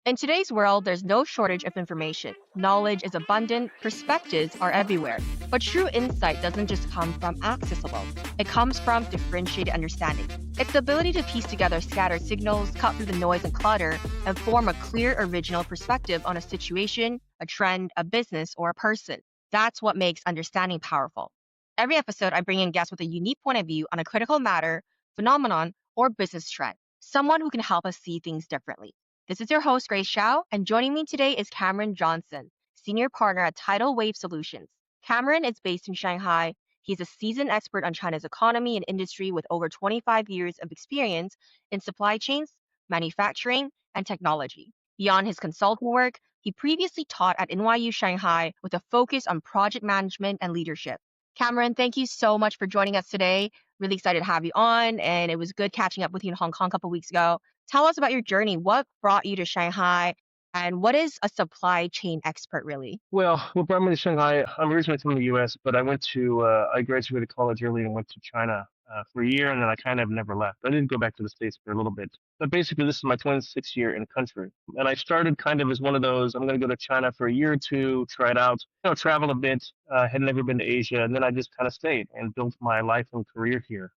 In today's world, there's no shortage of information. Knowledge is abundant, perspectives are everywhere. But true insight doesn't just come from access alone, it comes from differentiated understanding. It's the ability to piece together scattered signals, cut through the noise and clutter, and form a clear, original perspective on a situation, a trend, a business, or a person. That's what makes understanding powerful. Every episode, I bring in guests with a unique point of view on a critical matter, phenomenon, or business trend, someone who can help us see things differently. This is your host, Grace Shao, and joining me today is Cameron Johnson, Senior Partner at Tidal Wave Solutions. Cameron is based in Shanghai. He's a seasoned expert on China's economy and industry with over 25 years of experience in supply chains, manufacturing, and technology. Beyond his consulting work, he previously taught at NYU Shanghai with a focus on project management and leadership. Cameron, thank you so much for joining us today. Really excited to have you on, and it was good catching up with you in Hong Kong a couple weeks ago. Tell us about your journey. What brought you to Shanghai? And what is a supply chain expert really? Well, brought me to Shanghai. I'm originally from the U.S., but I graduated college early and went to China for a year, and then I kind of never left. I did go back to the States for a little bit. But basically, this is my 26th year in country. And I started kind of as one of those, I'm going to go to China for a year or two, try it out, travel a bit. Had never been to Asia, and then I just kind of stayed and built my life and career here.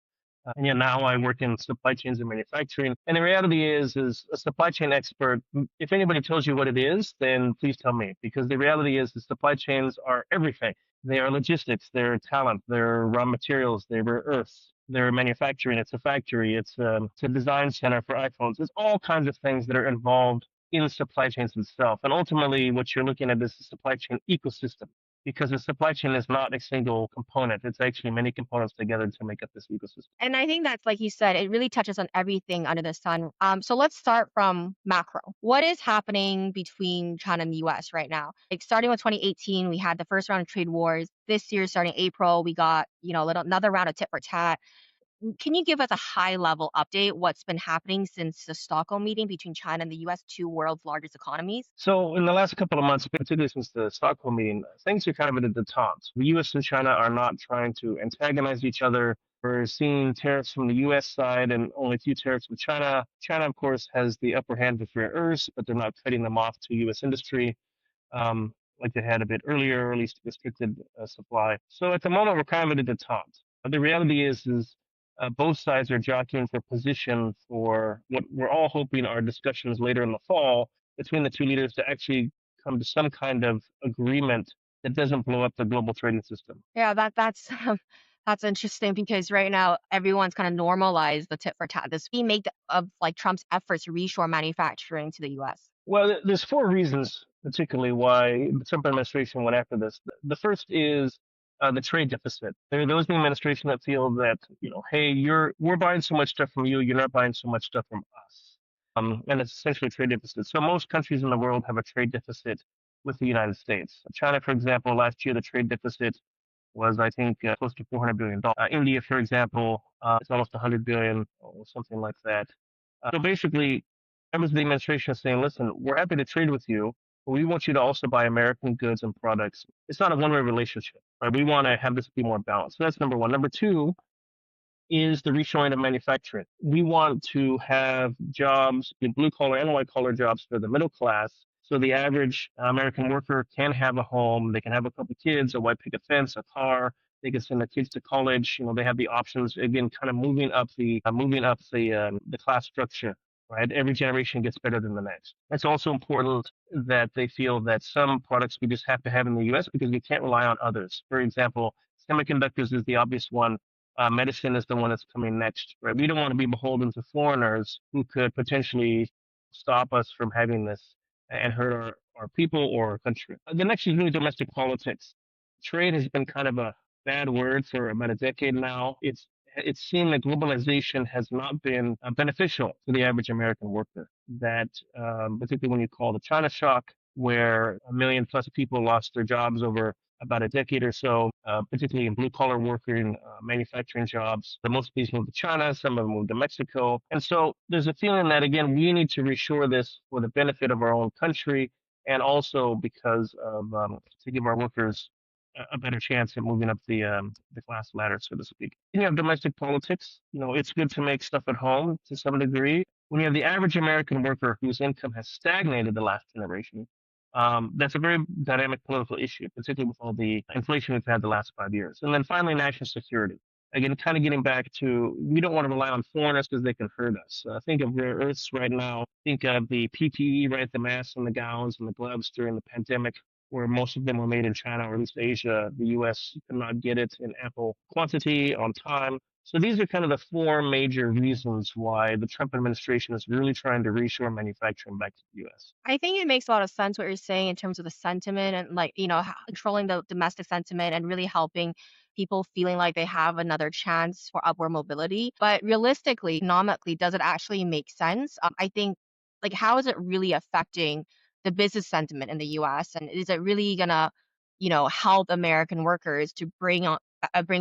And yeah, now I work in supply chains and manufacturing. And the reality is a supply chain expert. If anybody tells you what it is, then please tell me, because the reality is the supply chains are everything. They are logistics, they're talent, they're raw materials, they're rare earths, they're manufacturing. It's a factory, it's a design center for iPhones. There's all kinds of things that are involved in supply chains itself. And ultimately, what you're looking at is the supply chain ecosystem, because the supply chain is not a single component. It's actually many components together to make up this ecosystem. And I think that's like you said, it really touches on everything under the sun. So let's start from macro. What is happening between China and the US right now? Like starting with 2018, we had the first round of trade wars. This year, starting April, we got, another round of tit for tat. Can you give us a high level update what's been happening since the Stockholm meeting between China and the US, two world's largest economies? So in the last couple of months, particularly since the Stockholm meeting, things are kind of at a detente. The U.S. and China are not trying to antagonize each other. We're seeing tariffs from the U.S. side and only a few tariffs with China. China, of course, has the upper hand with rare earths, but they're not cutting them off to U.S. industry like they had a bit earlier, or at least restricted supply. So at the moment, we're kind of at a detente. But the reality is both sides are jockeying for position for what we're all hoping are discussions later in the fall between the two leaders to actually come to some kind of agreement that doesn't blow up the global trading system. Yeah, that's that's interesting because right now everyone's kind of normalized the tit for tat. This remake of like Trump's efforts to reshore manufacturing to the US. Well, there's four reasons, particularly why the Trump administration went after this. The first is the trade deficit. There are those in the administration that feel that, hey, we're buying so much stuff from you, you're not buying so much stuff from us. And it's essentially a trade deficit. So most countries in the world have a trade deficit with the United States. China, for example, last year the trade deficit was, I think, close to $400 billion. India, for example, it's almost 100 billion or something like that. So basically, members of the administration are saying, listen, we're happy to trade with you, but we want you to also buy American goods and products. It's not a one-way relationship, right? We want to have this be more balanced. So that's number one. Number two is the reshoring of manufacturing. We want to have jobs, blue collar and white collar jobs for the middle class. So the average American worker can have a home, they can have a couple of kids, a white picket fence, a car. They can send their kids to college. They have the options again, kind of moving up the class structure. Right, every generation gets better than the next. It's also important that they feel that some products we just have to have in the U.S. because we can't rely on others. For example, semiconductors is the obvious one. Medicine is the one that's coming next. Right, we don't want to be beholden to foreigners who could potentially stop us from having this and hurt our people or our country. The next is really domestic politics. Trade has been kind of a bad word for about a decade now. It's seen that globalization has not been beneficial to the average American worker. That, particularly when you call the China shock, where a million plus people lost their jobs over about a decade or so, particularly in blue collar working, manufacturing jobs. The most of these moved to China, some of them moved to Mexico. And so there's a feeling that, again, we need to reshore this for the benefit of our own country and also because of to give our workers a better chance at moving up the class ladder, so to speak. You have domestic politics. It's good to make stuff at home to some degree. When you have the average American worker whose income has stagnated the last generation, that's a very dynamic political issue, particularly with all the inflation we've had the last 5 years. And then finally, national security. Again, kind of getting back to we don't want to rely on foreigners because they can hurt us. Think of rare earths right now. Think of the PPE, right? The masks and the gowns and the gloves during the pandemic, where most of them were made in China or at least Asia. The US could not get it in ample quantity on time. So these are kind of the four major reasons why the Trump administration is really trying to reshore manufacturing back to the US. I think it makes a lot of sense what you're saying in terms of the sentiment and like, controlling the domestic sentiment and really helping people feeling like they have another chance for upward mobility. But realistically, economically, does it actually make sense? I think like how is it really affecting the business sentiment in the US? And is it really gonna, help American workers to bring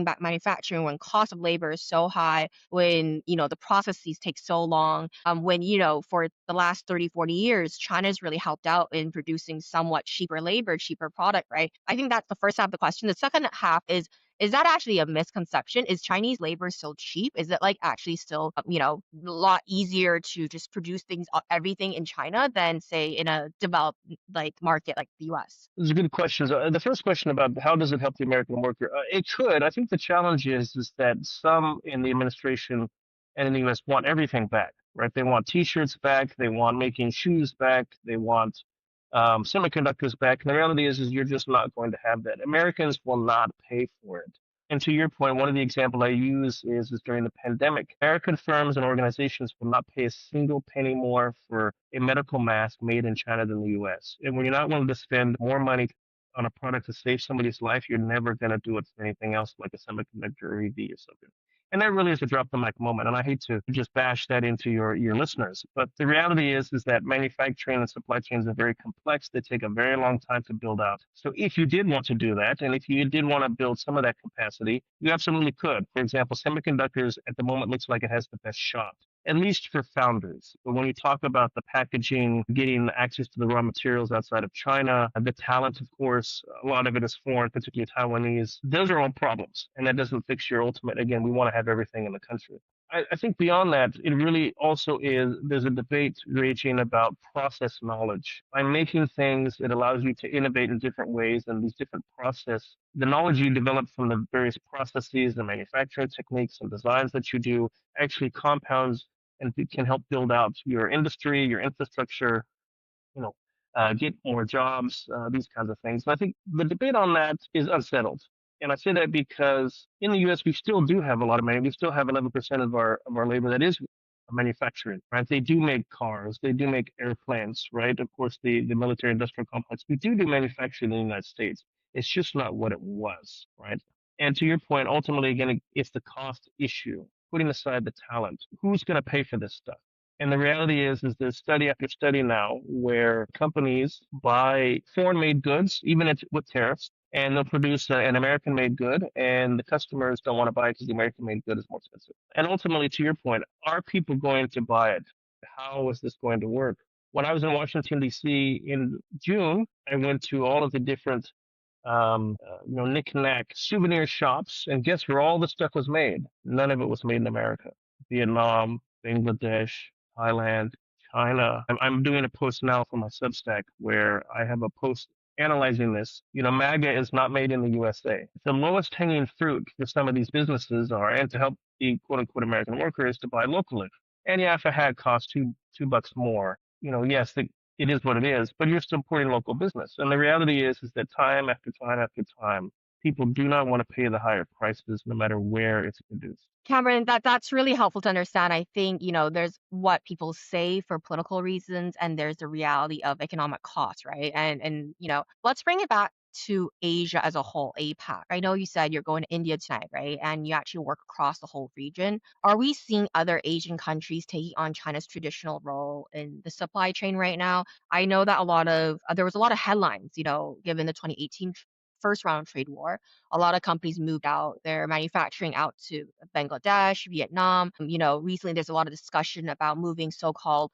back manufacturing when cost of labor is so high, when the processes take so long, when for the last 30, 40 years China's really helped out in producing somewhat cheaper labor, cheaper product, right? I think that's the first half of the question. The second half is that actually a misconception? Is Chinese labor still cheap? Is it like actually still, a lot easier to just produce things, everything in China than say in a developed like market like the US? Those are good questions. The first question about how does it help the American worker? It could. I think the challenge is that some in the administration and in the U.S. want everything back, right? They want T-shirts back. They want making shoes back. They want semiconductors back. And the reality is you're just not going to have that. Americans will not pay for it. And to your point, one of the examples I use is during the pandemic, American firms and organizations will not pay a single penny more for a medical mask made in China than the US. And when you're not willing to spend more money on a product to save somebody's life, you're never going to do it for anything else like a semiconductor or EV or something. And that really is a drop the mic moment. And I hate to just bash that into your listeners. But the reality is that manufacturing and supply chains are very complex. They take a very long time to build out. So if you did want to do that, and if you did want to build some of that capacity, you absolutely could. For example, semiconductors at the moment looks like it has the best shot, at least for founders. But when you talk about the packaging, getting access to the raw materials outside of China, the talent, of course, a lot of it is foreign, particularly Taiwanese. Those are all problems. And that doesn't fix your ultimate. Again, we want to have everything in the country. I think beyond that, it really also is there's a debate raging about process knowledge. By making things, it allows you to innovate in different ways, and these different process, the knowledge you develop from the various processes and manufacturing techniques and designs that you do actually compounds and it can help build out your industry, your infrastructure, you know, get more jobs, these kinds of things. And I think the debate on that is unsettled. And I say that because in the U.S. we still do have a lot of money. We still have 11% of our labor that is manufacturing, right? They do make cars, they do make airplanes, right? Of course, the military industrial complex. We do manufacturing in the United States. It's just not what it was, right? And to your point, ultimately, again, it's the cost issue. Putting aside the talent, who's going to pay for this stuff? And the reality is there's study after study now where companies buy foreign-made goods, even with tariffs, and they'll produce an American-made good, and the customers don't want to buy it because the American-made good is more expensive. And ultimately, to your point, are people going to buy it? How is this going to work? When I was in Washington, D.C. in June, I went to all of the different knick-knack souvenir shops, and guess where all the stuff was made? None of it was made in America. Vietnam, Bangladesh, Thailand, China. I'm doing a post now for my Substack where I have a post analyzing this. MAGA is not made in the USA. The lowest hanging fruit for some of these businesses are, and to help the quote unquote American worker is to buy locally. And yeah, if a hat costs two bucks more, yes, it is what it is, but you're still supporting local business. And the reality is that time after time after time, people do not want to pay the higher prices no matter where it's produced. Cameron, that's really helpful to understand. I think, there's what people say for political reasons and there's the reality of economic costs, right? And let's bring it back to Asia as a whole, APAC. I know you said you're going to India tonight, right? And you actually work across the whole region. Are we seeing other Asian countries taking on China's traditional role in the supply chain right now? I know that there was a lot of headlines, given the 2018 first round trade war. A lot of companies moved out their manufacturing out to Bangladesh, Vietnam. Recently there's a lot of discussion about moving so-called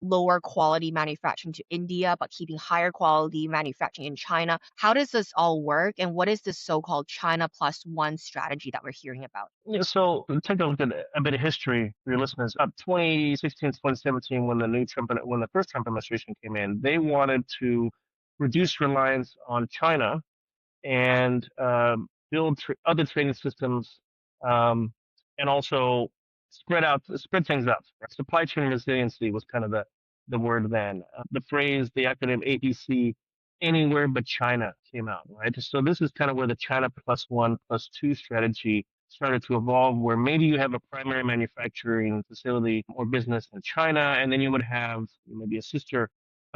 lower quality manufacturing to India, but keeping higher quality manufacturing in China. How does this all work? And what is this so-called China plus one strategy that we're hearing about? Yeah, so take a look at a bit of history for your listeners. Up 2016, 2017, when the first Trump administration came in, they wanted to reduce reliance on China and build other trading systems, um, and also spread things out. Right? Supply chain resiliency was kind of the word then. The phrase, the acronym ABC, anywhere but China came out. Right. So this is kind of where the China plus one plus two strategy started to evolve, where maybe you have a primary manufacturing facility or business in China, and then you would have maybe a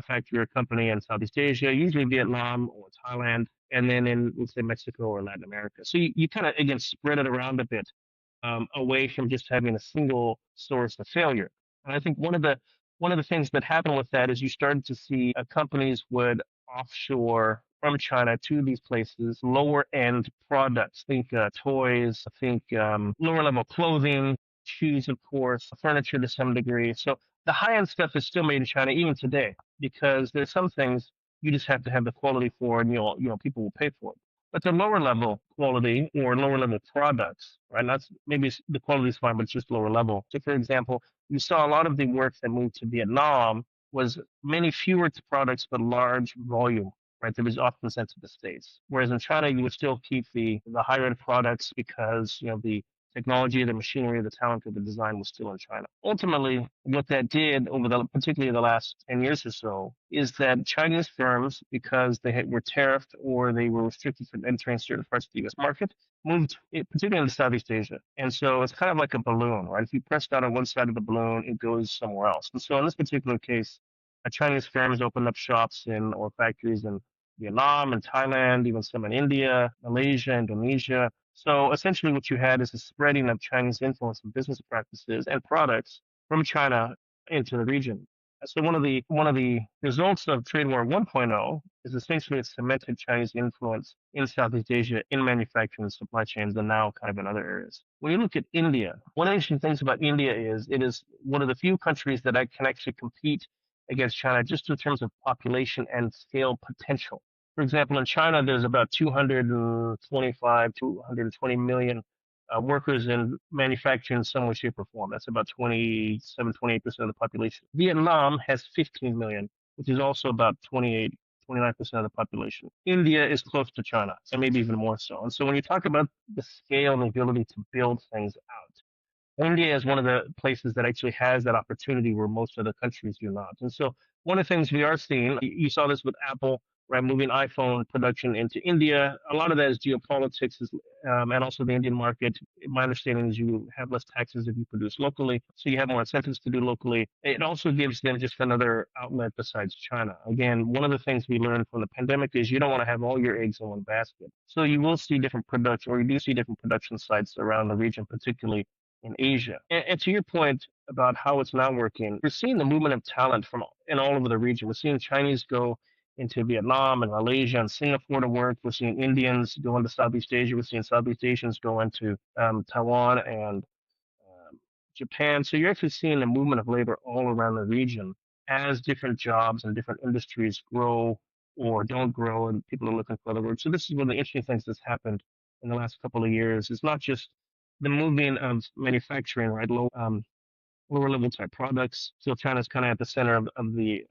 factory or company in Southeast Asia, usually Vietnam or Thailand, and then in, let's say, Mexico or Latin America. So you kind of, again, spread it around a bit, away from just having a single source of failure. And I think one of the things that happened with that is you started to see companies would offshore from China to these places lower end products. Think toys, think lower level clothing, shoes, of course, furniture to some degree. So the high end stuff is still made in China even today because there's some things you just have to have the quality for, and people will pay for it. But the lower level quality or lower level products, right? That's maybe the quality is fine, but it's just lower level. So, for example, you saw a lot of the work that moved to Vietnam was many fewer products but large volume, right? That was often sent to the States. Whereas in China, you would still keep the higher end products because the technology, the machinery, the talent of the design was still in China. Ultimately, what that did particularly the last 10 years or so, is that Chinese firms, because were tariffed or they were restricted from entering certain parts of the U.S. market, moved, particularly into Southeast Asia. And so it's kind of like a balloon, right? If you press down on one side of the balloon, it goes somewhere else. And so in this particular case, Chinese firms opened up shops or factories in Vietnam and Thailand, even some in India, Malaysia, Indonesia. So essentially, what you had is a spreading of Chinese influence in business practices and products from China into the region. So one of the results of Trade War 1.0 is essentially it cemented Chinese influence in Southeast Asia in manufacturing and supply chains, and now kind of in other areas. When you look at India, one of the interesting things about India is it is one of the few countries that I can actually compete against China just in terms of population and scale potential. For example, in China, there's about 225, 220 million workers in manufacturing in some way, shape, or form. That's about 27, 28% of the population. Vietnam has 15 million, which is also about 28, 29% of the population. India is close to China, and maybe even more so. And so when you talk about the scale and the ability to build things out, India is one of the places that actually has that opportunity where most other countries do not. And so one of the things we are seeing, you saw this with Apple, right, moving iPhone production into India. A lot of that is geopolitics, and also the Indian market. My understanding is you have less taxes if you produce locally, so you have more incentives to do locally. It also gives them just another outlet besides China. Again, one of the things we learned from the pandemic is you don't want to have all your eggs in one basket. So you will see different production, or you do see different production sites around the region, particularly in Asia. And to your point about how it's now working, we're seeing the movement of talent from in all over the region. We're seeing Chinese go into Vietnam and Malaysia and Singapore to work. We're seeing Indians go into Southeast Asia. We're seeing Southeast Asians go into Taiwan and Japan. So you're actually seeing the movement of labor all around the region as different jobs and different industries grow or don't grow, and people are looking for other work. So this is one of the interesting things that's happened in the last couple of years. It's not just the moving of manufacturing, right? Lower level type products. So China's kind of at the center of the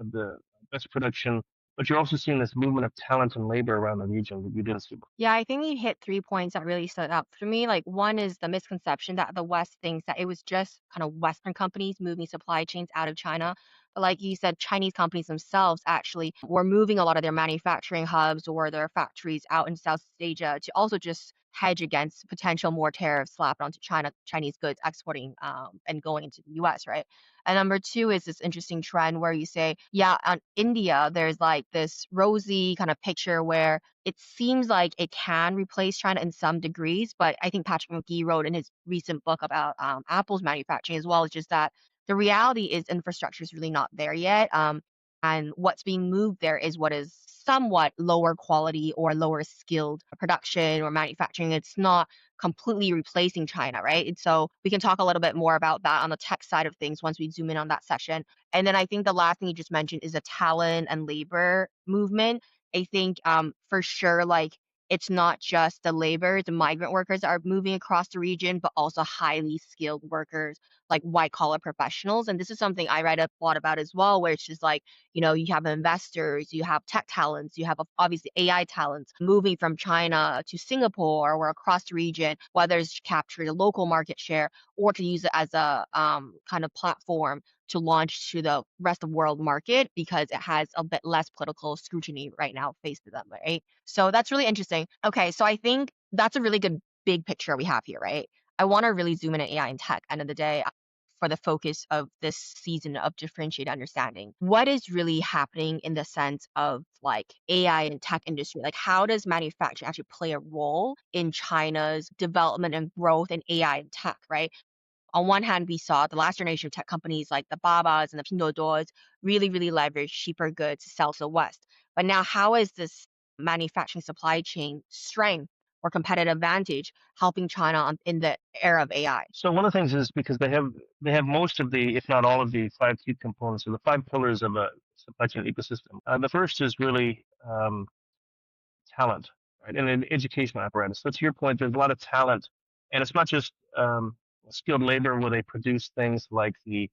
best production, but you're also seeing this movement of talent and labor around the region that you didn't see before. Yeah, I think you hit 3 points that really stood out for me. Like, one is the misconception that the West thinks that it was just kind of Western companies moving supply chains out of China. But like you said, Chinese companies themselves actually were moving a lot of their manufacturing hubs or their factories out in Southeast Asia to also just hedge against potential more tariffs slapped onto Chinese goods exporting and going into the US, right? And number two is this interesting trend where you say, yeah, on India, there's like this rosy kind of picture where it seems like it can replace China in some degrees, but I think Patrick McGee wrote in his recent book about Apple's manufacturing as well, is just that the reality is infrastructure is really not there yet. And what's being moved there is what is somewhat lower quality or lower skilled production or manufacturing. It's not completely replacing China, right? And so we can talk a little bit more about that on the tech side of things once we zoom in on that session. And then I think the last thing you just mentioned is the talent and labor movement. I think for sure, like it's not just the labor, the migrant workers are moving across the region, but also highly skilled workers, like white collar professionals. And this is something I write a lot about as well, where it's just like, you have investors, you have tech talents, you have obviously AI talents moving from China to Singapore or across the region, whether it's to capture the local market share or to use it as a kind of platform to launch to the rest of world market because it has a bit less political scrutiny right now faced to them, right? So that's really interesting. Okay, so I think that's a really good big picture we have here, right? I want to really zoom in on AI and tech end of the day for the focus of this season of differentiated understanding. What is really happening in the sense of like AI and tech industry? Like how does manufacturing actually play a role in China's development and growth in AI and tech, right? On one hand, we saw the last generation of tech companies like the Babas and the Pinduoduos really, really leverage cheaper goods to sell to the West. But now, how is this manufacturing supply chain strength or competitive advantage helping China in the era of AI? So one of the things is because they have most of the, if not all of the five key components or the five pillars of a supply chain ecosystem. The first is really talent, right, and an educational apparatus. So to your point, there's a lot of talent, and it's not just skilled labor where they produce things like the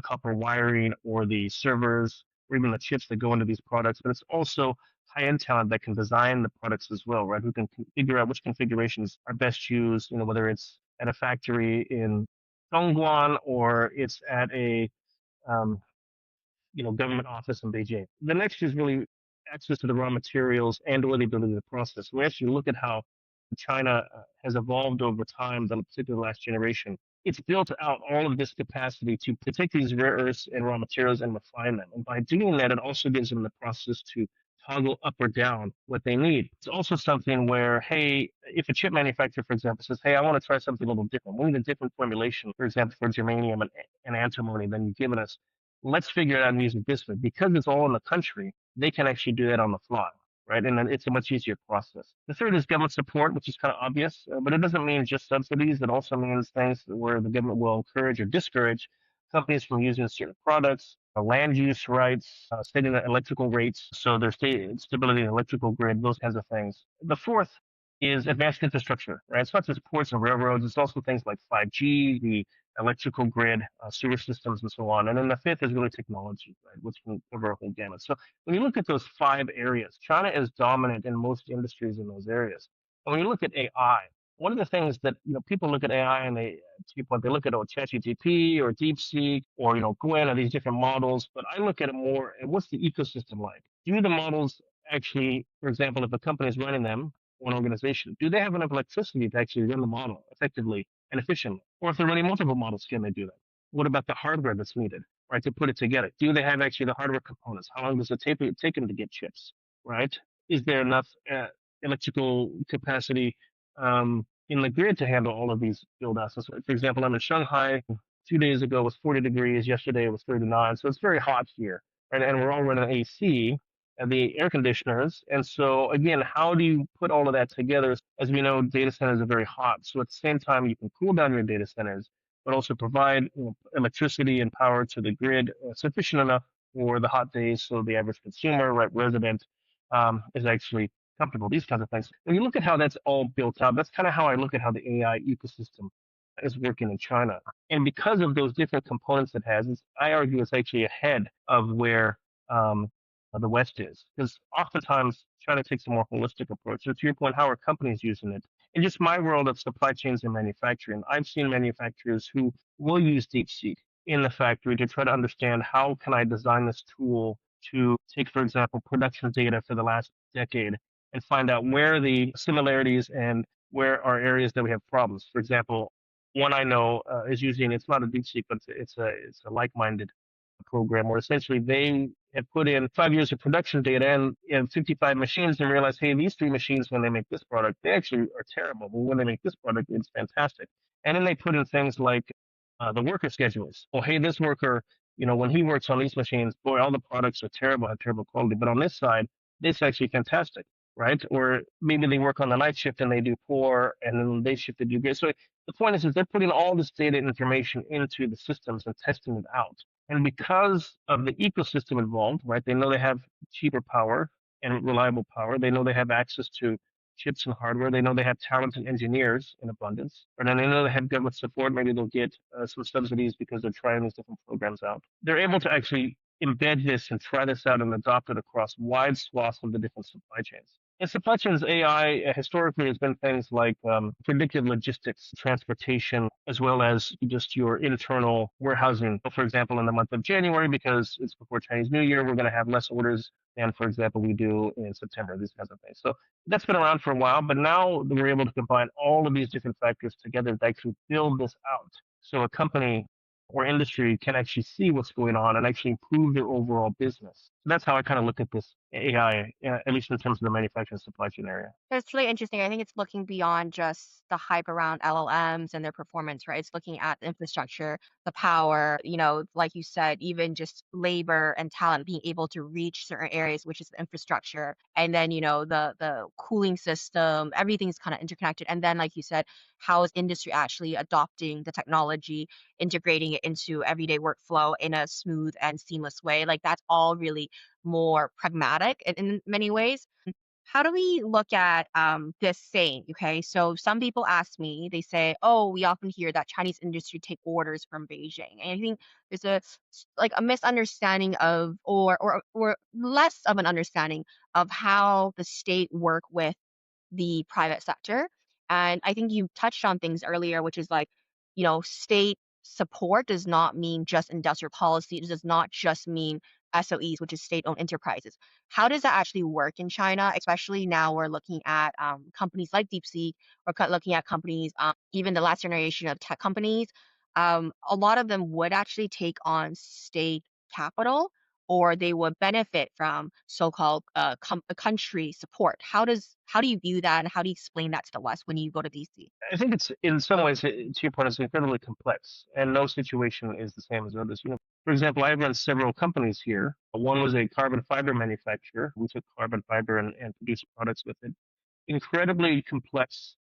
copper wiring or the servers or even the chips that go into these products, but it's also high-end talent that can design the products as well, right? Who can figure out which configurations are best used, whether it's at a factory in Dongguan or it's at a um, government office in Beijing. The next is really access to the raw materials and or the ability to process. We actually look at how China has evolved over time, the particular last generation. It's built out all of this capacity to take these rare earths and raw materials and refine them. And by doing that, it also gives them the process to toggle up or down what they need. It's also something where, hey, if a chip manufacturer, for example, says, hey, I want to try something a little different. We need a different formulation, for example, for germanium and antimony than you've given us. Let's figure it out and use it this way. Because it's all in the country, they can actually do that on the fly, right? And then it's a much easier process. The third is government support, which is kind of obvious, but it doesn't mean just subsidies. It also means things where the government will encourage or discourage companies from using certain products, land use rights, setting the electrical rates, so there's stability in the electrical grid, those kinds of things. The fourth is advanced infrastructure, right? It's not just ports and railroads, it's also things like 5G, the electrical grid, sewer systems, and so on. And then the fifth is really technology, right, which can cover a whole gamut. So when you look at those five areas, China is dominant in most industries in those areas. And when you look at AI, one of the things that people look at AI and to your point, they look at ChatGPT or DeepSeek or Gwen or these different models. But I look at it more at what's the ecosystem like? Do the models actually, for example, if a company is running them, one organization, do they have enough electricity to actually run the model effectively and efficiently? Or if they're running multiple models, can they do that? What about the hardware that's needed, right, to put it together? Do they have actually the hardware components? How long does it take them to get chips, right? Is there enough electrical capacity in the grid to handle all of these build outs? So, for example, I'm in Shanghai. 2 days ago it was 40 degrees. Yesterday it was 39. So it's very hot here, right? And we're all running AC and the air conditioners. And so again, how do you put all of that together? As we know, data centers are very hot. So at the same time, you can cool down your data centers, but also provide electricity and power to the grid sufficient enough for the hot days, so the average consumer, right, resident, is actually comfortable. These kinds of things. When you look at how that's all built out, that's kind of how I look at how the AI ecosystem is working in China. And because of those different components it has, I argue it's actually ahead of where the West is. Because oftentimes China takes a more holistic approach. So to your point, how are companies using it? In just my world of supply chains and manufacturing, I've seen manufacturers who will use DeepSeek in the factory to try to understand how can I design this tool to take, for example, production data for the last decade and find out where the similarities and where are areas that we have problems. For example, one I know is using, it's not a DeepSeek, but it's a like-minded program where essentially they have put in 5 years of production data and 55 machines and realize, hey, these three machines, when they make this product, they actually are terrible. But when they make this product, it's fantastic. And then they put in things like the worker schedules. Well, hey, this worker, when he works on these machines, boy, all the products are terrible, have terrible quality. But on this side, it's actually fantastic. right? Or maybe they work on the night shift and they do poor, and then they shift they do great. So the point is they're putting all this data and information into the systems and testing it out. And because of the ecosystem involved, right, they know they have cheaper power and reliable power. They know they have access to chips and hardware. They know they have talented engineers in abundance. And then they know they have government support. Maybe they'll get some subsidies because they're trying these different programs out. They're able to actually embed this and try this out and adopt it across wide swaths of the different supply chains. In supply chains, AI historically has been things like predictive logistics, transportation, as well as just your internal warehousing. For example, in the month of January, because it's before Chinese New Year, we're going to have less orders than, for example, we do in September, these kinds of things. So that's been around for a while, but now we're able to combine all of these different factors together to actually build this out. So a company or industry can actually see what's going on and actually improve their overall business. So that's how I kind of look at this AI, at least in terms of the manufacturing supply chain area. It's really interesting. I think it's looking beyond just the hype around LLMs and their performance, right? It's looking at the infrastructure, the power, like you said, even just labor and talent being able to reach certain areas, which is the infrastructure. And then, the cooling system, everything's kind of interconnected. And then, like you said, how is industry actually adopting the technology, integrating it into everyday workflow in a smooth and seamless way? Like that's all really more pragmatic in many ways. How do we look at this saying? Okay, so some people ask me, they say, "Oh, we often hear that Chinese industry take orders from Beijing," and I think there's like a misunderstanding of, or less of an understanding of how the state work with the private sector. And I think you touched on things earlier, which is like, state support does not mean just industrial policy. It does not just mean SOEs, which is state-owned enterprises. How does that actually work in China? Especially now we're looking at companies like DeepSeek, looking at companies, even the last generation of tech companies. A lot of them would actually take on state capital, or they would benefit from so-called country support. How do you view that, and how do you explain that to the West when you go to DC? I think it's in some ways, to your point, it's incredibly complex, and no situation is the same as others. For example, I run several companies here. One was a carbon fiber manufacturer. We took carbon fiber and produced products with it. Incredibly complex,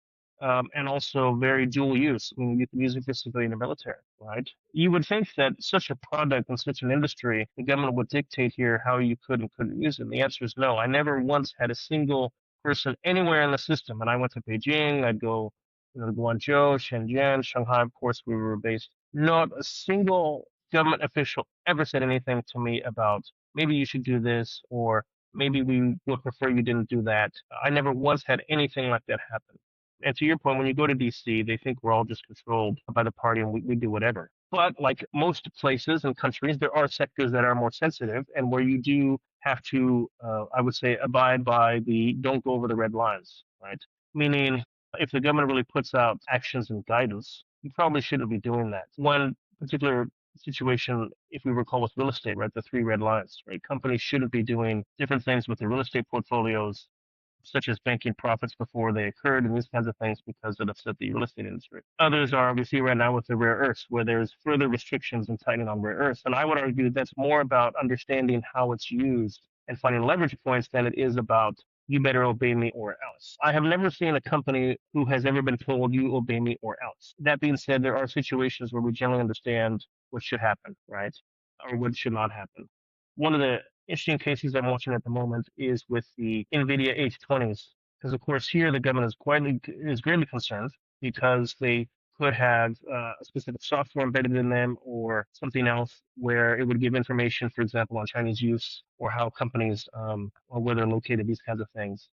and also very dual use. I mean, you can use it for civilian and military, right? You would think that such a product and such an industry, the government would dictate here how you could and couldn't use it. And the answer is no. I never once had a single person anywhere in the system. And I went to Beijing, I'd go, to Guangzhou, Shenzhen, Shanghai, of course, we were based. Not a single government official ever said anything to me about maybe you should do this, or maybe we would prefer you didn't do that. I never once had anything like that happen. And to your point, when you go to DC, they think we're all just controlled by the party and we do whatever. But like most places and countries, there are sectors that are more sensitive and where you do have to, I would say, abide by the don't go over the red lines, right? Meaning, if the government really puts out actions and guidance, you probably shouldn't be doing that. One particular situation, if we recall, with real estate, right? The three red lines, right? Companies shouldn't be doing different things with their real estate portfolios, such as banking profits before they occurred and these kinds of things, because it upset the real estate industry. Others are, we see right now with the rare earths, where there's further restrictions and tightening on rare earths. And I would argue that's more about understanding how it's used and finding leverage points than it is about you better obey me or else. I have never seen a company who has ever been told you obey me or else. That being said, there are situations where we generally understand what should happen, right? Or what should not happen. One of the interesting cases I'm watching at the moment is with the NVIDIA H20s, because of course here the government is greatly concerned because they could have a specific software embedded in them or something else where it would give information, for example, on Chinese use or how companies or where they're located, these kinds of things.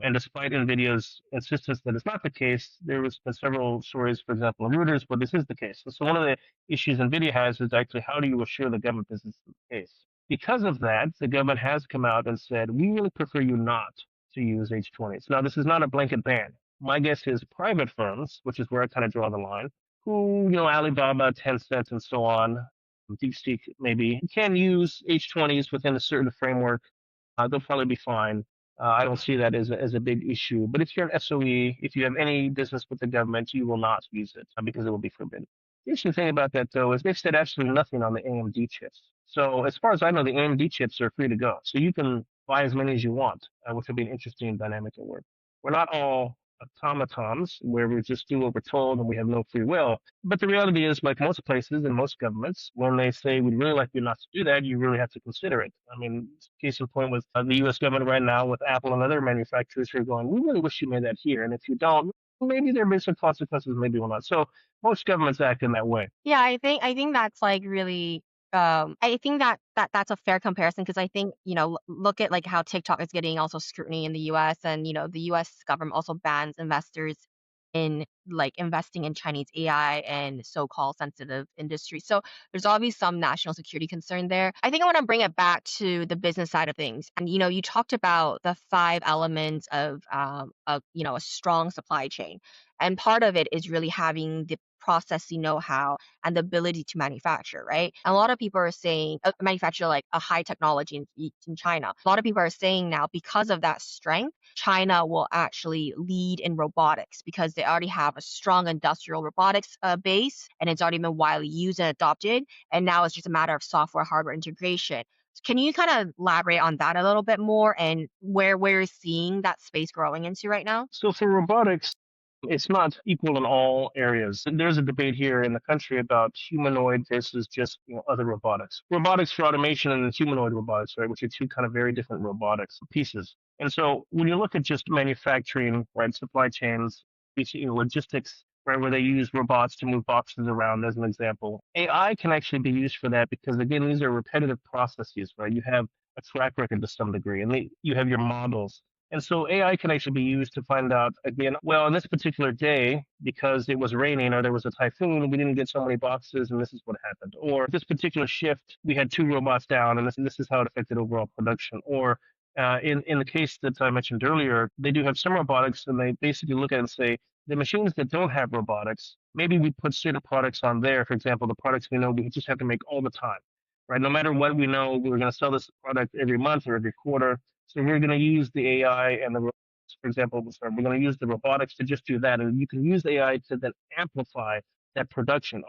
And despite NVIDIA's insistence that it's not the case, there was been several stories, for example, in Reuters, where this is the case. And so one of the issues NVIDIA has is actually how do you assure the government this is the case? Because of that, the government has come out and said, we really prefer you not to use H20s. Now, this is not a blanket ban. My guess is private firms, which is where I kind of draw the line, who, Alibaba, Tencent, and so on, DeepSeek maybe, can use H20s within a certain framework. They'll probably be fine. I don't see that as a big issue. But if you're an SOE, if you have any business with the government, you will not use it because it will be forbidden. The interesting thing about that, though, is they've said absolutely nothing on the AMD chips. So as far as I know, the AMD chips are free to go. So you can buy as many as you want, which would be an interesting dynamic at work. We're not all automatons where we just do what we're told and we have no free will. But the reality is, like most places and most governments, when they say we'd really like you not to do that, you really have to consider it. I mean, case in point with the U.S. government right now, with Apple and other manufacturers who are going, we really wish you made that here, and if you don't, maybe there may be some consequences, maybe will not. So most governments act in that way. Yeah, I think that's like really I think that's a fair comparison because I think, look at like how TikTok is getting also scrutiny in the US, and the US government also bans investors in like investing in Chinese AI and so-called sensitive industries. So there's always some national security concern there. I think I want to bring it back to the business side of things. And you talked about the five elements of a strong supply chain. And part of it is really having the processing know-how and the ability to manufacture, right? And a lot of people are saying manufacture like a high technology in China. A lot of people are saying now because of that strength, China will actually lead in robotics because they already have a strong industrial robotics base, and it's already been widely used and adopted. And now it's just a matter of software hardware integration. Can you kind of elaborate on that a little bit more and where we're seeing that space growing into right now? So for robotics, it's not equal in all areas. There's a debate here in the country about humanoid versus just other robotics. Robotics for automation and humanoid robotics, right, which are two kind of very different robotics pieces. And so when you look at just manufacturing, right, supply chains, logistics, right, where they use robots to move boxes around, as an example, AI can actually be used for that because again, these are repetitive processes, right? You have a track record to some degree, and you have your models, and so AI can actually be used to find out again, well, on this particular day, because it was raining or there was a typhoon, we didn't get so many boxes, and this is what happened. Or this particular shift, we had two robots down, and this is how it affected overall production. Or in the case that I mentioned earlier, they do have some robotics, and they basically look at it and say, the machines that don't have robotics, maybe we put certain products on there. For example, the products we know we just have to make all the time, right? No matter what we know, we're going to sell this product every month or every quarter, so we're going to use the AI and the, for example, we're going to use the robotics to just do that. And you can use AI to then amplify that production.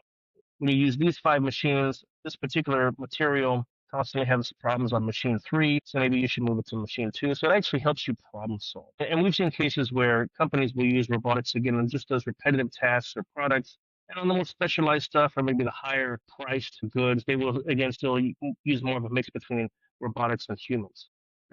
When you use these five machines, this particular material constantly has problems on machine three, so maybe you should move it to machine two. So it actually helps you problem solve. And we've seen cases where companies will use robotics again on just those repetitive tasks or products. And on the more specialized stuff, or maybe the higher priced goods, they will again still use more of a mix between robotics and humans,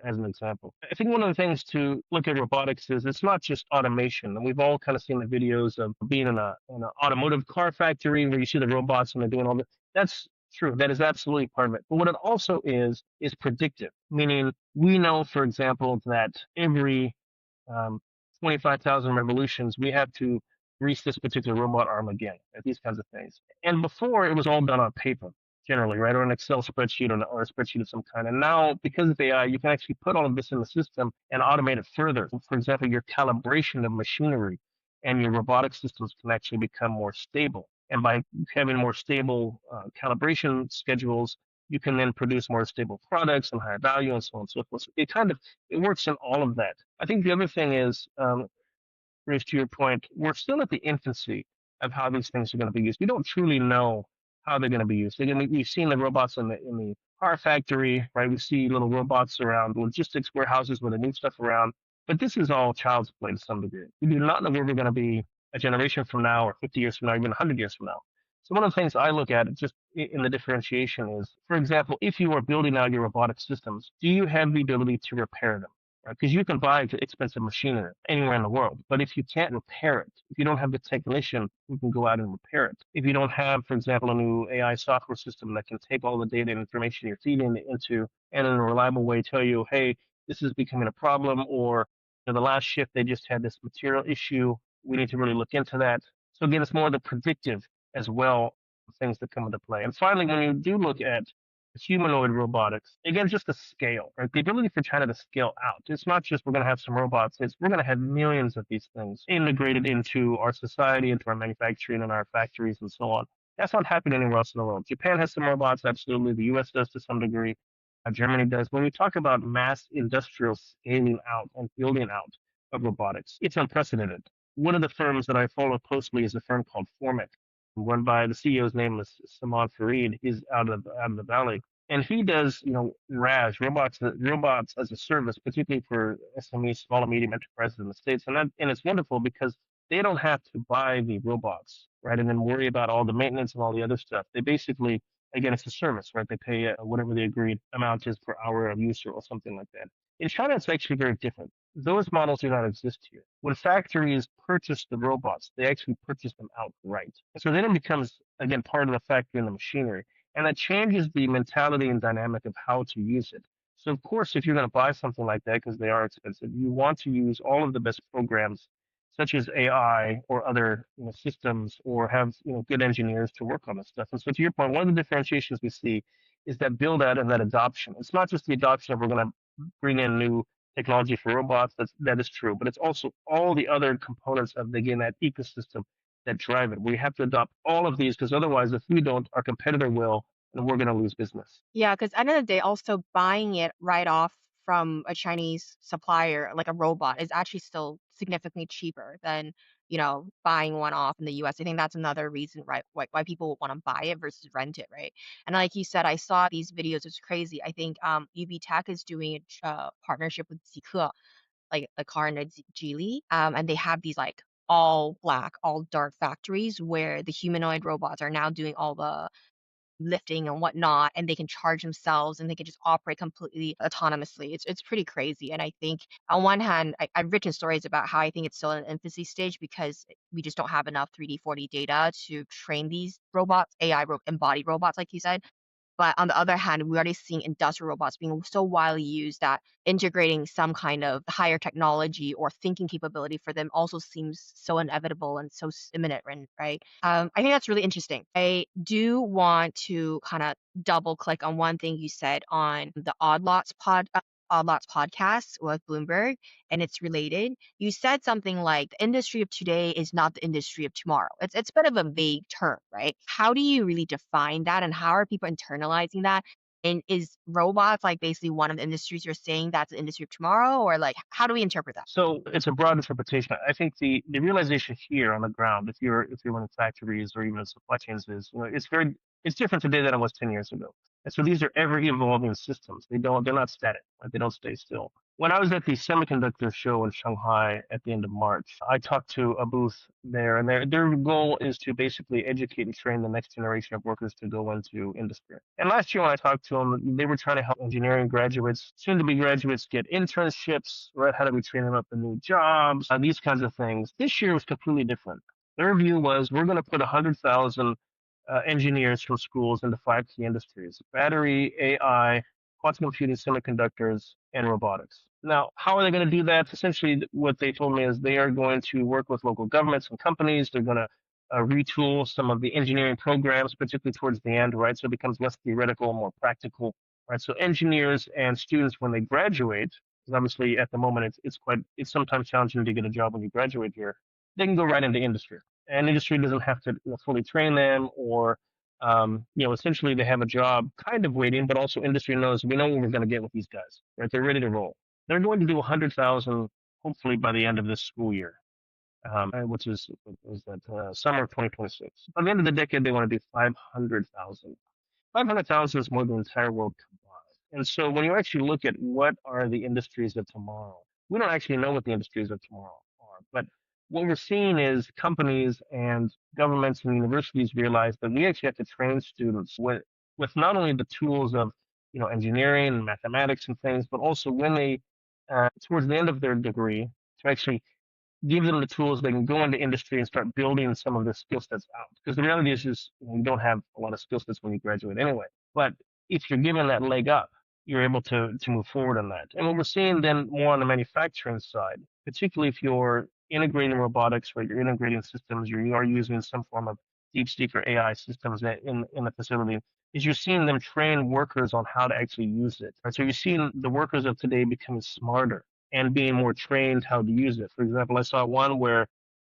as an example. I think one of the things to look at robotics is it's not just automation. And we've all kind of seen the videos of being in an automotive car factory where you see the robots and they're doing all that. That's true. That is absolutely part of it. But what it also is predictive, meaning we know, for example, that every 25,000 revolutions, we have to grease this particular robot arm again, these kinds of things. And before, it was all done on paper, generally, right, or an Excel spreadsheet or a spreadsheet of some kind. And now, because of AI, you can actually put all of this in the system and automate it further. For example, your calibration of machinery and your robotic systems can actually become more stable. And by having more stable calibration schedules, you can then produce more stable products and higher value and so on and so forth. So it works in all of that. I think the other thing is, Bruce, to your point, we're still at the infancy of how these things are going to be used. We don't truly know how they're going to be used. We've seen the robots in the car factory, right? We see little robots around logistics warehouses where they move stuff around. But this is all child's play to some degree. We do not know where we're going to be a generation from now, or 50 years from now, even 100 years from now. So one of the things I look at just in the differentiation is, for example, if you are building out your robotic systems, do you have the ability to repair them? Because you can buy expensive machinery anywhere in the world, but if you can't repair it, if you don't have the technician who can go out and repair it, if you don't have, for example, a new AI software system that can take all the data and information you're feeding it into and in a reliable way tell you, hey, this is becoming a problem, or the last shift they just had this material issue, we need to really look into that. So again, it's more the predictive as well things that come into play. And finally, when you do look at humanoid robotics, again, just the scale, right? The ability for China to scale out. It's not just we're going to have some robots, it's we're going to have millions of these things integrated into our society, into our manufacturing and our factories and so on. That's not happening anywhere else in the world. Japan has some robots, absolutely. The US does to some degree. Germany does. When we talk about mass industrial scaling out and building out of robotics, it's unprecedented. One of the firms that I follow closely is a firm called Formic, run by the CEO's name is Salman Farid. He's out of the Valley. and he does, RAS, robots as a service, particularly for SMEs, small and medium enterprises in the states, and it's wonderful because they don't have to buy the robots, right, and then worry about all the maintenance and all the other stuff. They basically, again, it's a service, right? They pay whatever the agreed amount is per hour of use or something like that. In China, it's actually very different. Those models do not exist here. When factories purchase the robots, they actually purchase them outright. So then it becomes, again, part of the factory and the machinery. And that changes the mentality and dynamic of how to use it. So, of course, if you're going to buy something like that, because they are expensive, you want to use all of the best programs, such as AI or other systems, or have good engineers to work on this stuff. And so, to your point, one of the differentiations we see is that build out and that adoption. It's not just the adoption of we're going to bring in new technology for robots. That is true, but it's also all the other components of again that ecosystem that drive it. We have to adopt all of these because otherwise, if we don't, our competitor will, and we're going to lose business. Yeah, because at the end of the day, also buying it right off from a Chinese supplier, like a robot, is actually still significantly cheaper than, buying one off in the US. I think that's another reason, right, why people want to buy it versus rent it, right? And like you said, I saw these videos. It's crazy. I think UB Tech is doing a partnership with Zeekr, like the car in Geely, and they have these like all black, all dark factories where the humanoid robots are now doing all the lifting and whatnot, and they can charge themselves and they can just operate completely autonomously. It's pretty crazy. And I think on one hand, I've written stories about how I think it's still in an infancy stage because we just don't have enough 3D, 4D data to train these robots, embodied robots, like you said. But on the other hand, we're already seeing industrial robots being so widely used that integrating some kind of higher technology or thinking capability for them also seems so inevitable and so imminent, right? I think that's really interesting. I do want to kind of double click on one thing you said on the Odd Lots podcast with Bloomberg, and it's related. You said something like the industry of today is not the industry of tomorrow. It's a bit of a vague term, right? How do you really define that and how are people internalizing that? And is robots like basically one of the industries you're saying that's the industry of tomorrow? Or like how do we interpret that? So it's a broad interpretation. I think the realization here on the ground, if you're in factories or even in supply chains, is it's different today than it was 10 years ago. And so these are ever evolving systems. They're not static. Right? They don't stay still. When I was at the semiconductor show in Shanghai at the end of March, I talked to a booth there, and their goal is to basically educate and train the next generation of workers to go into industry. And last year when I talked to them, they were trying to help engineering graduates, soon to be graduates, get internships, right? How do we train them up in new jobs? These kinds of things. This year was completely different. Their view was we're going to put 100,000 engineers from schools into 5 key industries: battery, AI, quantum computing, semiconductors, and robotics. Now, how are they going to do that? Essentially, what they told me is they are going to work with local governments and companies. They're going to retool some of the engineering programs, particularly towards the end, right? So it becomes less theoretical, more practical, right? So engineers and students, when they graduate, because obviously at the moment it's sometimes challenging to get a job when you graduate here, they can go right into industry, and industry doesn't have to fully train them or essentially they have a job kind of waiting, but also industry knows we know what we're going to get with these guys, right? They're ready to roll. They're going to do 100,000 hopefully by the end of this school year, which is that summer of 2026. By the end of the decade, they want to do 500,000. 500,000 is more than the entire world combined. And so when you actually look at what are the industries of tomorrow, we don't actually know what the industries of tomorrow are. But what we're seeing is companies and governments and universities realize that we actually have to train students with not only the tools of engineering and mathematics and things, but also when they towards the end of their degree to actually give them the tools they can go into industry and start building some of the skill sets out. Because the reality is you don't have a lot of skill sets when you graduate anyway. But if you're given that leg up, you're able to move forward on that. And what we're seeing then more on the manufacturing side, particularly if you're integrating robotics, right, you're integrating systems, you are using some form of deep seek or AI systems in the facility, is you're seeing them train workers on how to actually use it. Right? So you're seeing the workers of today becoming smarter and being more trained how to use it. For example, I saw one where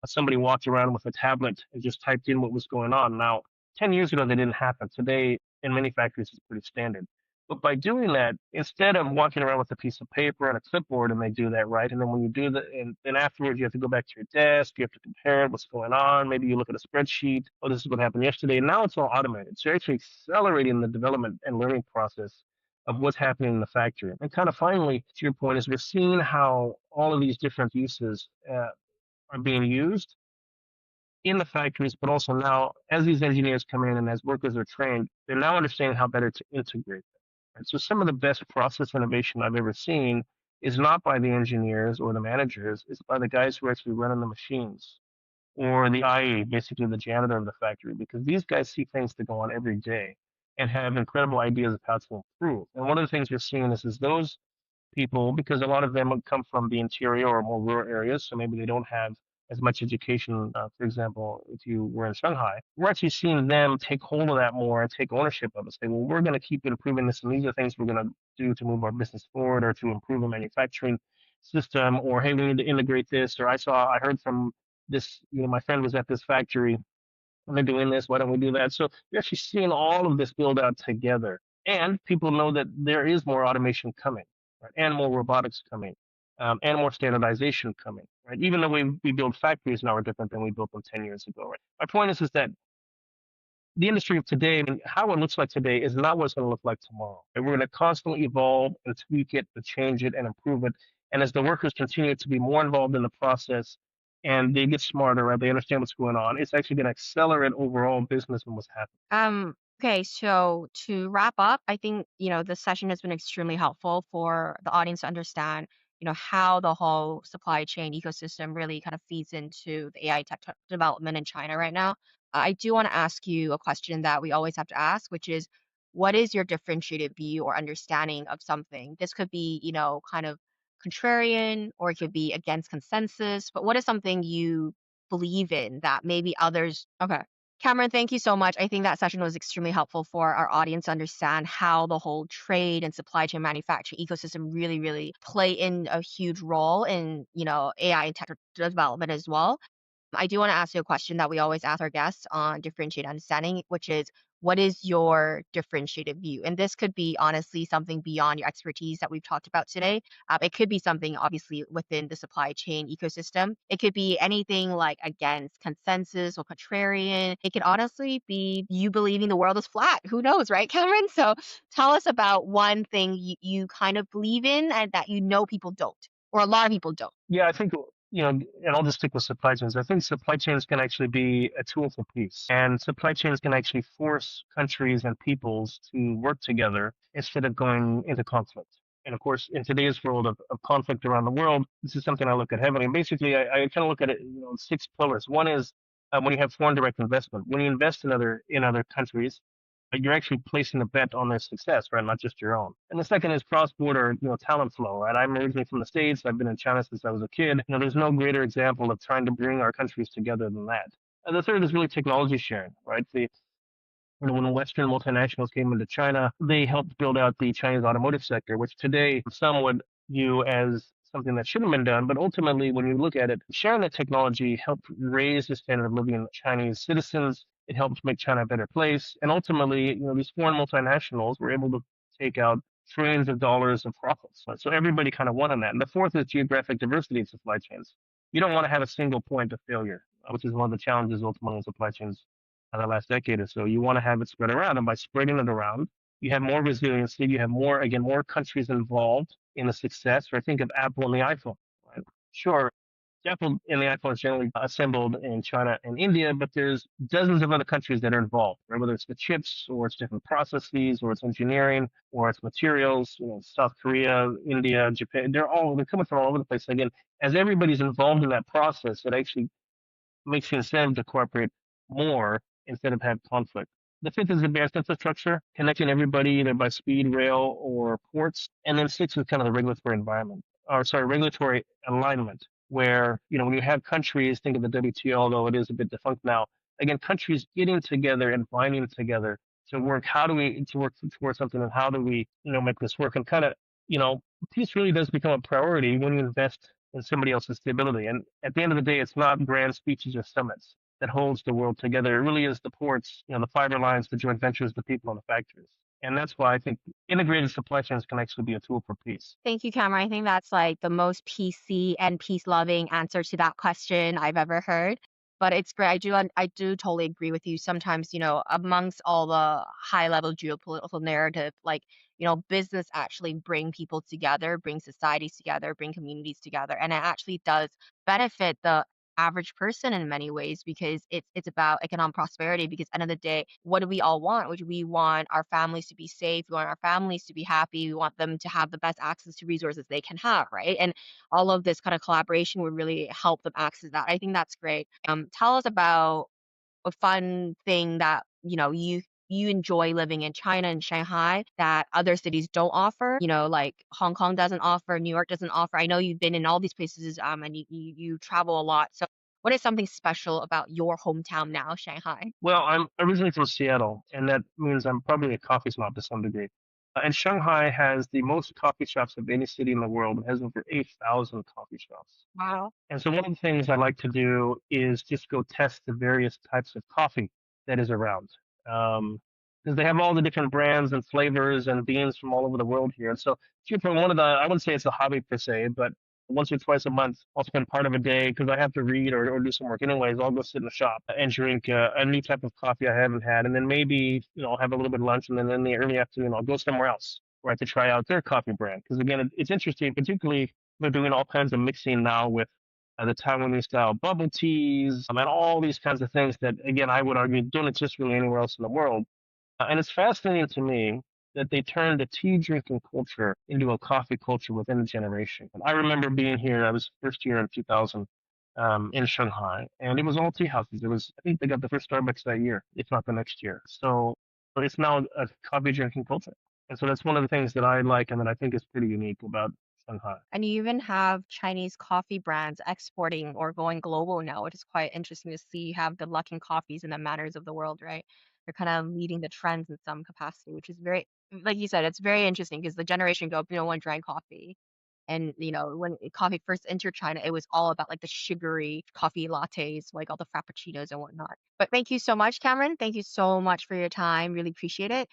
somebody walked around with a tablet and just typed in what was going on. Now, 10 years ago, that didn't happen. Today, in many factories, it's pretty standard. But by doing that, instead of walking around with a piece of paper and a clipboard, and they do that, right? And then when you do that, and then afterwards you have to go back to your desk, you have to compare what's going on. Maybe you look at a spreadsheet. Oh, this is what happened yesterday. And now it's all automated. So you're actually accelerating the development and learning process of what's happening in the factory. And kind of finally, to your point, is we're seeing how all of these different uses are being used in the factories, but also now as these engineers come in and as workers are trained, they're now understanding how better to integrate them. Right? So some of the best process innovation I've ever seen is not by the engineers or the managers, it's by the guys who are actually running the machines or the IE, basically the janitor of the factory, because these guys see things that go on every day and have incredible ideas of how to improve. And one of the things you're seeing is those people, because a lot of them come from the interior or more rural areas, so maybe they don't have as much education. For example, if you were in Shanghai, we're actually seeing them take hold of that more and take ownership of it. Say, well, we're going to keep improving this, and these are things we're going to do to move our business forward or to improve a manufacturing system, or hey, we need to integrate this. Or I heard from this, my friend was at this factory and they're doing this. Why don't we do that? So you're actually seeing all of this build out together. And people know that there is more automation coming, right? And more robotics coming, and more standardization coming, right? Even though we build factories now are different than we built them 10 years ago, right? My point is that the industry of today and how it looks like today is not what it's going to look like tomorrow. Right? We're going to constantly evolve and tweak it, to change it and improve it. And as the workers continue to be more involved in the process and they get smarter, right? They understand what's going on. It's actually going to accelerate overall business and what's happening. Okay, so to wrap up, I think, this session has been extremely helpful for the audience to understand, how the whole supply chain ecosystem really kind of feeds into the AI tech development in China right now. I do want to ask you a question that we always have to ask, which is, what is your differentiated view or understanding of something? This could be, kind of contrarian, or it could be against consensus, but what is something you believe in that maybe others. Okay. Cameron, thank you so much. I think that session was extremely helpful for our audience to understand how the whole trade and supply chain manufacturing ecosystem really, really play in a huge role in, AI and tech development as well. I do want to ask you a question that we always ask our guests on differentiated understanding, which is, what is your differentiated view? And this could be honestly something beyond your expertise that we've talked about today. It could be something obviously within the supply chain ecosystem. It could be anything like against consensus or contrarian. It could honestly be you believing the world is flat. Who knows, right, Cameron? So tell us about one thing you kind of believe in and that people don't, or a lot of people don't. Yeah, I think, and I'll just stick with supply chains. I think supply chains can actually be a tool for peace, and supply chains can actually force countries and peoples to work together instead of going into conflict. And of course, in today's world of conflict around the world, this is something I look at heavily. And basically, I kind of look at it, in six pillars. One is when you have foreign direct investment. When you invest in other countries, you're actually placing a bet on their success, right? Not just your own. And the second is cross-border, talent flow, right? I'm originally from the States. I've been in China since I was a kid. There's no greater example of trying to bring our countries together than that. And the third is really technology sharing, right? When Western multinationals came into China, they helped build out the Chinese automotive sector, which today some would view as something that should have been done. But ultimately, when you look at it, sharing that technology helped raise the standard of living of Chinese citizens. It helped make China a better place. And ultimately, these foreign multinationals were able to take out trillions of dollars of profits. So everybody kind of won on that. And the fourth is geographic diversity in supply chains. You don't want to have a single point of failure, which is one of the challenges ultimately in supply chains the last decade or so. You want to have it spread around, and by spreading it around, you have more resiliency. You have more countries involved in the success. Or think of Apple and the iPhone. Right? Sure, Apple and the iPhone is generally assembled in China and India, but there's dozens of other countries that are involved. Right? Whether it's the chips, or it's different processes, or it's engineering, or it's materials. South Korea, India, Japan. They're coming from all over the place. Again, as everybody's involved in that process, it actually makes the incentive to cooperate more instead of have conflict. The fifth is advanced infrastructure, connecting everybody either by speed, rail, or ports. And then six is kind of the regulatory environment, or sorry, regulatory alignment, where, when you have countries, think of the WTO, although it is a bit defunct now, again, countries getting together and binding together to work, to work towards something, and how do we, make this work? And kind of, peace really does become a priority when you invest in somebody else's stability. And at the end of the day, it's not grand speeches or summits that holds the world together. It really is the ports, the fiber lines, the joint ventures, the people, and the factories. And that's why I think integrated supply chains can actually be a tool for peace. Thank you, Cameron. I think that's like the most PC and peace loving answer to that question I've ever heard. But it's great. I do totally agree with you. Sometimes, amongst all the high level geopolitical narrative, like, business actually bring people together, bring societies together, bring communities together. And it actually does benefit the average person in many ways because it's about economic prosperity because end of the day, what do we all want? Which we want our families to be safe, we want our families to be happy, we want them to have the best access to resources they can have, right? And all of this kind of collaboration would really help them access that. I think that's great. Tell us about a fun thing that, you enjoy living in China and Shanghai that other cities don't offer, like Hong Kong doesn't offer, New York doesn't offer. I know you've been in all these places, and you travel a lot. So what is something special about your hometown now, Shanghai? Well, I'm originally from Seattle, and that means I'm probably a coffee snob to some degree. And Shanghai has the most coffee shops of any city in the world. It has over 8,000 coffee shops. Wow. And so one of the things I like to do is just go test the various types of coffee that is around. Because they have all the different brands and flavors and beans from all over the world here. And so for one of the, I wouldn't say it's a hobby per se, but once or twice a month, I'll spend part of a day because I have to read or do some work anyways. I'll go sit in the shop and drink a new type of coffee I haven't had. And then maybe, I'll have a little bit of lunch. And then in the early afternoon, I'll go somewhere else where I have to try out their coffee brand. Because again, it's interesting, particularly they're doing all kinds of mixing now with the Taiwanese style bubble teas, and all these kinds of things that, again, I would argue don't exist really anywhere else in the world. And it's fascinating to me that they turned a tea drinking culture into a coffee culture within a generation. And I remember being here, I was first year in 2000 in Shanghai, and it was all tea houses. I think they got the first Starbucks that year, if not the next year. So it's now a coffee drinking culture. And so that's one of the things that I like and that I think is pretty unique about Shanghai. And you even have Chinese coffee brands exporting or going global now, which is quite interesting to see. You have the Luckin Coffees and the Manners of the world, right? They're kind of leading the trends in some capacity, which is very, like you said, it's very interesting because the generation go up, no one drank coffee. And, when coffee first entered China, it was all about like the sugary coffee lattes, like all the frappuccinos and whatnot. But thank you so much, Cameron. Thank you so much for your time. Really appreciate it.